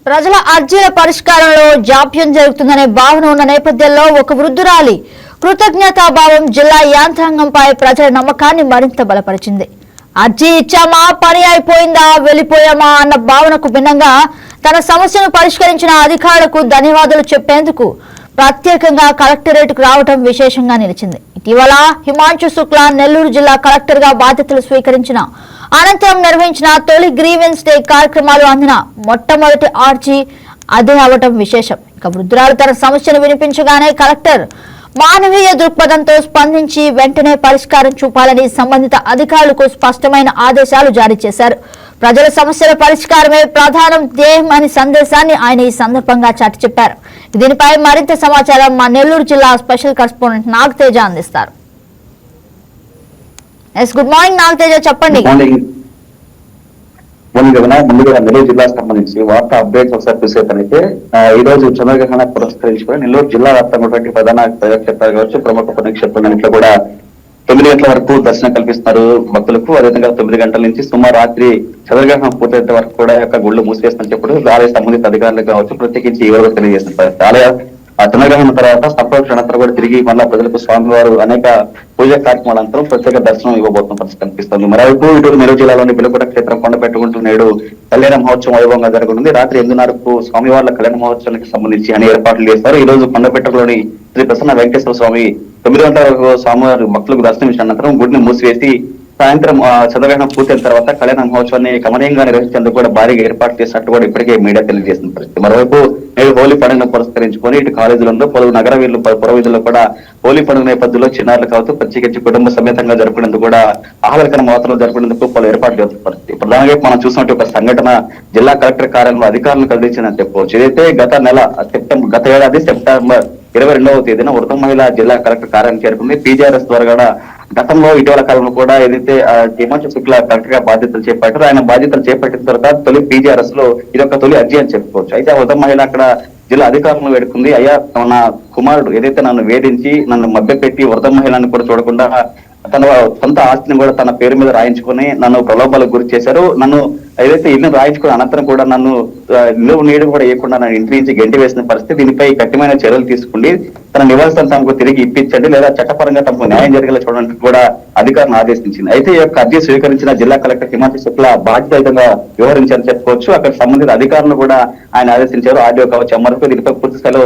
ప్రజల అర్జీల పరిష్కారంలో జాప్యం జరుగుతుందనే భావన ఉన్న నేపథ్యంలో ఒక వృద్ధురాలి కృతజ్ఞతాభావం జిల్లా యాంత్రాంగంపై ప్రజల నమ్మకాన్ని మరింత బలపరిచింది. అర్జీ ఇచ్చామా, పని అయిపోయిందా, వెళ్ళిపోయామా అన్న భావనకు భిన్నంగా తన సమస్యను పరిష్కరించిన అధికారులకు ధన్యవాదాలు చెప్పేందుకు ప్రత్యేకంగా కలెక్టరేట్కు రావడం విశేషంగా నిలిచింది. ఇటీవల హిమాంశు శుక్లా నెల్లూరు జిల్లా కలెక్టర్ గా బాధ్యతలు స్వీకరించిన అనంతరం నిర్వహించిన తొలి గ్రీవెన్స్ డే కార్యక్రమాలు అందిన మొట్టమొదటి ఆర్జీ అదే అవటం విశేషం. ఇక వృద్ధురాలు తన సమస్యను వినిపించగానే కలెక్టర్ మానవీయ దృక్పథంతో స్పందించి వెంటనే పరిష్కారం చూపాలని సంబంధిత అధికారులకు స్పష్టమైన ఆదేశాలు జారీ చేశారు. ప్రజల సమస్యల పరిష్కారమే ప్రధాన ధ్యేయం అనే సందేశాన్ని ఆయన ఈ సందర్భంగా చాటి చెప్పారు. దీనిపై మరింత సమాచారం మా నెల్లూరు జిల్లా స్పెషల్ కరెస్పాండెంట్ నాగతేజ అందిస్తారు. గుడ్ మార్నింగ్ నాగతేజ, చెప్పండి. ముందుగా నెల్లూరు జిల్లాకు సంబంధించి వార్తా అప్డేట్స్ ఒకసారి చూసేటైతే ఈ రోజు చంద్రగ్రహణ పురస్కరించుకొని నెల్లూరు జిల్లా వ్యాప్తంగా ప్రధాన ప్రజాక్షేత్రాలు కావచ్చు, ప్రముఖ పుణ్యక్షేత్రాలన్నింటిలో కూడా 9 గంటల వరకు దర్శనం కల్పిస్తున్నారు భక్తులకు. అదేవిధంగా 9 గంటల నుంచి సుమారు రాత్రి చంద్రగ్రహణం పూర్తయ్యే వరకు కూడా గుళ్ళు మూసివేస్తున్న చెప్పడం ఆలయ సంబంధిత అధికారులు కావచ్చు, ప్రత్యేకించి ఎవరో తెలియజేసిన పరిస్థితి. ఆలయ చంద్రగ్రహణం తర్వాత సంప్రోక్షణ అనంతరం కూడా తిరిగి మళ్ళా ప్రజలకు స్వామివారు అనేక పూజా కార్యక్రమాల అనంతరం ప్రత్యేక దర్శనం ఇవ్వబోతున్న పరిస్థితి కనిపిస్తుంది. మరోవైపు ఇటు నెల్లూరు జిల్లాలోని బిలకోట క్షేత్రం కొండపెట్టుకుంటూ నేడు కళ్యాణ మహోత్సవం వైభవంగా జరగనుంది. రాత్రి 8:30కు స్వామివార్ల కళ్యాణ మహోత్సవానికి సంబంధించి అన్ని ఏర్పాట్లు చేస్తారు. ఈ రోజు కొండపెట్టలోని శ్రీ ప్రసన్న వెంకటేశ్వర స్వామి 9 గంటల వరకు స్వామివారి భక్తులకు దర్శనమిచ్చిన అనంతరం గుడిని మూసివేసి సాయంత్రం చంద్రగ్రహణం పూర్తయిన తర్వాత కళ్యాణ మహోత్సవాన్ని కమనీయంగా నిర్వహించేందుకు కూడా భారీగా ఏర్పాటు చేసినట్టు కూడా ఇప్పటికే మీడియా తెలియజేసిన పరిస్థితి. మరోవైపు నేడు హోలీ పండుగను పురస్కరించుకొని ఇటు కాలేజీలలో పలు నగర వీళ్ళు పురవీధుల్లో కూడా హోలీ పండుగ నేపథ్యంలో చిన్నారులు కావచ్చు, ప్రత్యేకించి కుటుంబ సమేతంగా జరుపుకునేందుకు కూడా ఆహ్లాదకర వాతావరణం జరుపుకునేందుకు పలు ఏర్పాట్లు చేస్తున్న పరిస్థితి. ప్రధానంగా మనం చూసినట్టు ఒక సంఘటన జిల్లా కలెక్టర్ కార్యాలయంలో అధికారులను కలిగించిందని చెప్పుకోవచ్చు. ఇదైతే గత ఏడాది సెప్టెంబర్ 22వ తేదీన వృద్ధ మహిళా జిల్లా కలెక్టర్ కార్యాలయం చేరుకుంది. పీజీఆర్ఎస్ ద్వారా కూడా గతంలో ఇటీవల కాలంలో కూడా ఏదైతే హిమాంశు శుక్లా కలెక్టర్ గా బాధ్యతలు చేపట్టారో ఆయన బాధ్యతలు చేపట్టిన తర్వాత తొలి పీజీఆర్ఎస్ లో ఇది ఒక తొలి అర్జీ అని చెప్పుకోవచ్చు. అయితే వృద్ధ మహిళ అక్కడ జిల్లా అధికారులను వేడుకుంది. అయ్యా, నా కుమారుడు ఏదైతే నన్ను వేధించి నన్ను మభ్యపెట్టి వృద్ధ మహిళను కూడా చూడకుండా తన సొంత ఆస్తిని కూడా తన పేరు మీద రాయించుకుని నన్ను ప్రలోభాలకు గురి చేశారు. నన్ను ఏదైతే ఇల్లు రాయించుకుని అనంతరం కూడా నన్ను నీడు కూడా వేయకుండా నన్ను ఇంటి నుంచి గంటి వేసిన పరిస్థితి. దీనిపై కఠినమైన చర్యలు తీసుకుండి తన నివాసాన్ని తమకు తిరిగి ఇప్పించండి, లేదా చట్టపరంగా తమకు న్యాయం జరిగేలా చూడడానికి కూడా అధికారులను ఆదేశించింది. అయితే ఈ యొక్క అర్జీ స్వీకరించిన జిల్లా కలెక్టర్ హిమాంశు శుక్లా బాధ్యతగా వ్యవహరించారని చెప్పుకోవచ్చు. అక్కడ సంబంధిత అధికారులు కూడా ఆయన ఆదేశించారు. ఆర్డీఓ కావచ్చు, ఎంఆర్ఓ దీనిపై పూర్తి స్థాయిలో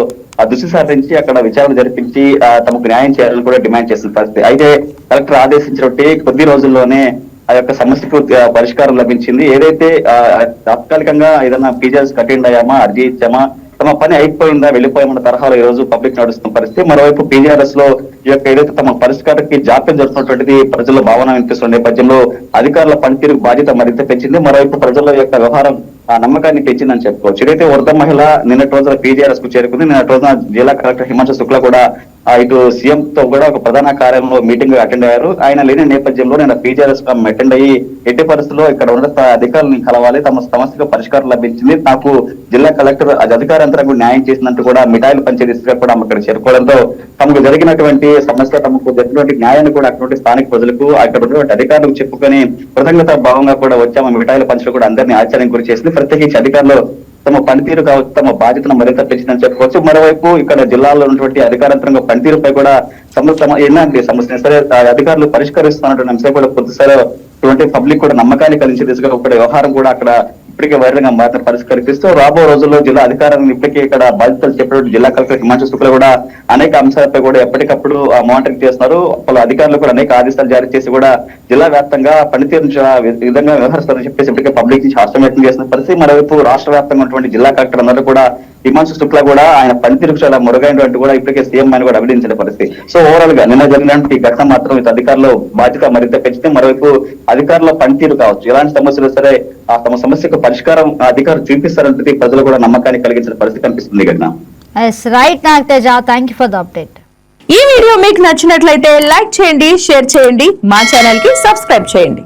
దృష్టి సారించి అక్కడ విచారణ జరిపించి తమకు న్యాయం చేయాలని కూడా డిమాండ్ చేసిన పరిస్థితి. అయితే కలెక్టర్ ఆదేశించినట్టు కొద్ది రోజుల్లోనే ఆ యొక్క సమస్యకు పరిష్కారం లభించింది. ఏదైతే తాత్కాలికంగా ఏదైనా పీజీఆర్ఎస్ అటెండ్ అయ్యామా, అర్జీ ఇచ్చామా, తమ పని అయిపోయిందా, వెళ్ళిపోయామన్న తరహాలో ఈ రోజు పబ్లిక్ నడుస్తున్న పరిస్థితి. మరోవైపు పీజీఆర్ఎస్ లో ఈ యొక్క ఏదైతే తమ పరిష్కారానికి జాప్యం జరుగుతున్నటువంటిది ప్రజల భావన వినిపిస్తున్న నేపథ్యంలో అధికారుల పనితీరు బాధ్యత మరింత పెంచింది. మరోవైపు ప్రజల యొక్క వ్యవహారం నమ్మకాన్ని పెంచిందని చెప్పుకోవచ్చు. ఇదైతే వృద్ధ మహిళ నిన్నటి రోజున పీజీఆర్ఎస్ కు చేరుకుంది. నిన్నటి రోజున జిల్లా కలెక్టర్ హిమాంశు శుక్లా కూడా ఇటు సీఎం తో కూడా ఒక ప్రధాన కార్యాలయంలో మీటింగ్ అటెండ్ అయ్యారు. ఆయన లేని నేపథ్యంలో నేను పీజీఆర్ఎస్ అటెండ్ అయ్యి ఎట్టి పరిస్థితుల్లో ఇక్కడ ఉన్న అధికారులను కలవాలి, తమ సమస్యకు పరిష్కారం లభించింది, నాకు జిల్లా కలెక్టర్ అధికార యంత్రాంగం న్యాయం చేసినట్టు కూడా మిఠాయిలు పంచే దిశగా కూడా ఇక్కడ చేరుకోవడంతో తమకు జరిగినటువంటి సమస్య, తమకు జరిగినటువంటి న్యాయాన్ని కూడా అటువంటి స్థానిక ప్రజలకు అక్కడ ఉన్నటువంటి అధికారులకు చెప్పుకొని కృతజ్ఞత భావంగా కూడా వచ్చాము. మిఠాయిల పంచలు కూడా అందరినీ ఆశ్చర్యం గురి చేసింది. ప్రత్యేకించి అధికారులు తమ పనితీరు కావచ్చు, తమ బాధ్యతను మరింత పెంచిందని చెప్పుకోవచ్చు. మరోవైపు ఇక్కడ జిల్లాలో ఉన్నటువంటి అధికారంత్రంగా పనితీరుపై కూడా ఎలాంటి సమస్య సరే అధికారులు పరిష్కరిస్తున్నటువంటి అంశం కూడా కొద్దిసారి పబ్లిక్ కూడా నమ్మకాన్ని కలిగించే దిశగా ఒక వ్యవహారం కూడా అక్కడ ఇప్పటికే వైరంగా మారిన పరిష్కరిస్తూ రాబో రోజుల్లో జిల్లా అధికారులను ఇప్పటికే ఇక్కడ బాధ్యతలు చెప్పినట్టు జిల్లా కలెక్టర్ హిమాంశు శుక్లా కూడా అనేక అంశాలపై కూడా ఎప్పటికప్పుడు మానిటరింగ్ చేస్తున్నారు. పలు అధికారులు కూడా అనేక ఆదేశాలు జారీ చేసి కూడా జిల్లా వ్యాప్తంగా పనితీరు విధంగా వ్యవహరిస్తారని చెప్పేసి ఇప్పటికే పబ్లిక్ నుంచి హర్షం వ్యక్తం చేసిన పరిస్థితి. మరోవైపు రాష్ట్ర వ్యాప్తంగా ఉన్నటువంటి జిల్లా కలెక్టర్ అందరూ కూడా హిమాంశు శుక్లా కూడా ఆయన పనితీరు చాలా మురుగైనటువంటి కూడా ఇప్పటికే సీఎం ఆయన కూడా అభినందించిన పరిస్థితి. సో ఓవరాల్ గా నిన్న జరిగినటువంటి ఘటన మాత్రం ఇటు అధికారులు బాధ్యత మరింత పెంచితే మరోవైపు అధికారుల పనితీరు కావచ్చు, ఎలాంటి సమస్యలు సరే తమ సమస్యకు పరిష్కారం అధికారులు చూపిస్తారంటే ప్రజలు కూడా నమ్మకాన్ని కలిగించిన పరిస్థితి కనిపిస్తుంది. ఈ వీడియో మీకు నచ్చినట్లయితే లైక్ చేయండి, షేర్ చేయండి, మా ఛానల్ కి సబ్స్క్రైబ్ చేయండి.